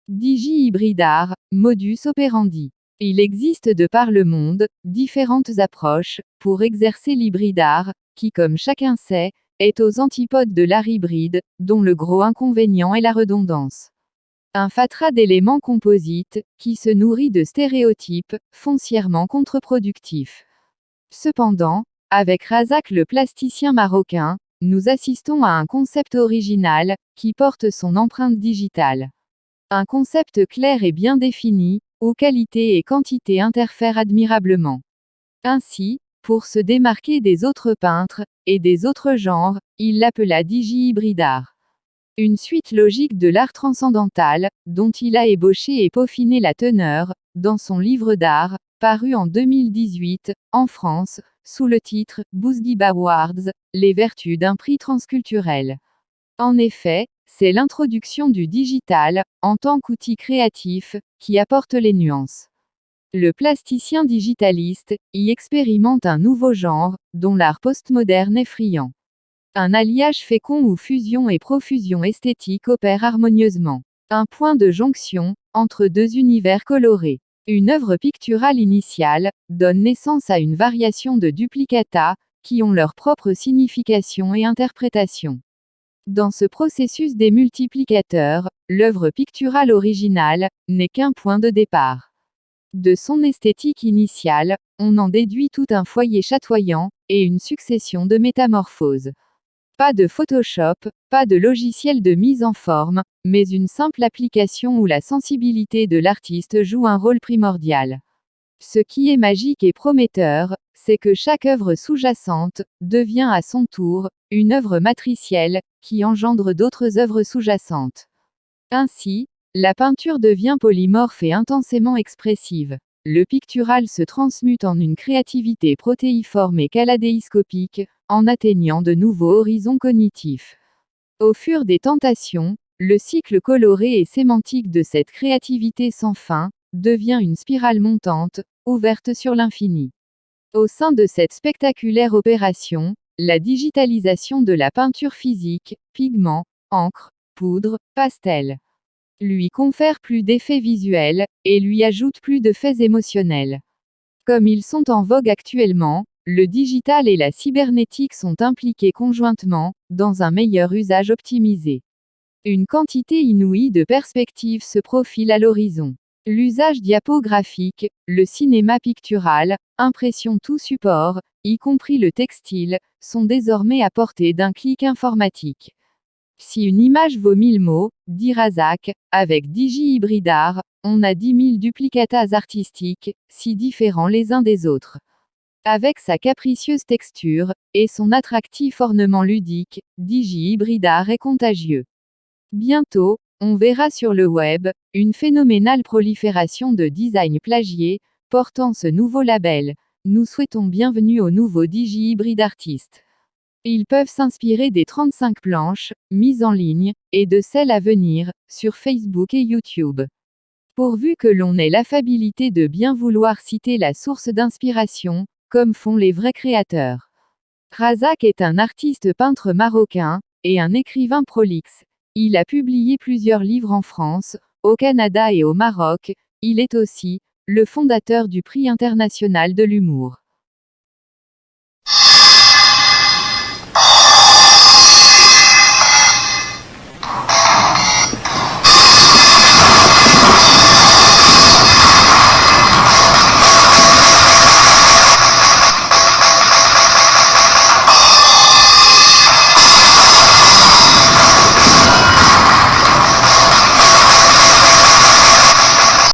Digi-hybridar, modus operandi. Il existe de par le monde, différentes approches, pour exercer l'hybridar, qui comme chacun sait, est aux antipodes de l'art hybride, dont le gros inconvénient est la redondance. Un fatras d'éléments composites, qui se nourrit de stéréotypes, foncièrement contre-productifs. Cependant, avec Razak le plasticien marocain, nous assistons à un concept original, qui porte son empreinte digitale. Un concept clair et bien défini, où qualité et quantité interfèrent admirablement. Ainsi, pour se démarquer des autres peintres, et des autres genres, il l'appela digi-hybridar. Une suite logique de l'art transcendantal, dont il a ébauché et peaufiné la teneur, dans son livre d'art, paru en 2018, en France, sous le titre « Bousguiba Awards, les vertus d'un prix transculturel ». En effet, c'est l'introduction du digital, en tant qu'outil créatif, qui apporte les nuances. Le plasticien digitaliste y expérimente un nouveau genre, dont l'art postmoderne est friand. Un alliage fécond où fusion et profusion esthétique opèrent harmonieusement. Un point de jonction, entre deux univers colorés. Une œuvre picturale initiale, donne naissance à une variation de duplicata, qui ont leur propre signification et interprétation. Dans ce processus des multiplicateurs, l'œuvre picturale originale n'est qu'un point de départ. De son esthétique initiale, on en déduit tout un foyer chatoyant, et une succession de métamorphoses. Pas de Photoshop, pas de logiciel de mise en forme, mais une simple application où la sensibilité de l'artiste joue un rôle primordial. Ce qui est magique et prometteur, c'est que chaque œuvre sous-jacente devient à son tour une œuvre matricielle, qui engendre d'autres œuvres sous-jacentes. Ainsi, la peinture devient polymorphe et intensément expressive. Le pictural se transmute en une créativité protéiforme et kaléidoscopique, en atteignant de nouveaux horizons cognitifs. Au fur des tentations, le cycle coloré et sémantique de cette créativité sans fin devient une spirale montante, ouverte sur l'infini. Au sein de cette spectaculaire opération, la digitalisation de la peinture physique, pigments, encre, poudre, pastel, lui confère plus d'effets visuels, et lui ajoute plus de faits émotionnels. Comme ils sont en vogue actuellement, le digital et la cybernétique sont impliqués conjointement, dans un meilleur usage optimisé. Une quantité inouïe de perspectives se profile à l'horizon. L'usage diapographique, le cinéma pictural, impression tout support, y compris le textile, sont désormais à portée d'un clic informatique. Si une image vaut 1000 mots, dit Razak, avec digi-hybridar, on a 10 000 duplicatas artistiques, si différents les uns des autres. Avec sa capricieuse texture, et son attractif ornement ludique, digi-hybridar est contagieux. Bientôt, on verra sur le web, une phénoménale prolifération de designs plagiés, portant ce nouveau label. Nous souhaitons bienvenue aux nouveaux digi-hybrid artistes. Ils peuvent s'inspirer des 35 planches, mises en ligne, et de celles à venir, sur Facebook et YouTube. Pourvu que l'on ait l'affabilité de bien vouloir citer la source d'inspiration, comme font les vrais créateurs. Razak est un artiste peintre marocain, et un écrivain prolixe. Il a publié plusieurs livres en France, au Canada et au Maroc. Il est aussi le fondateur du Prix international de l'humour.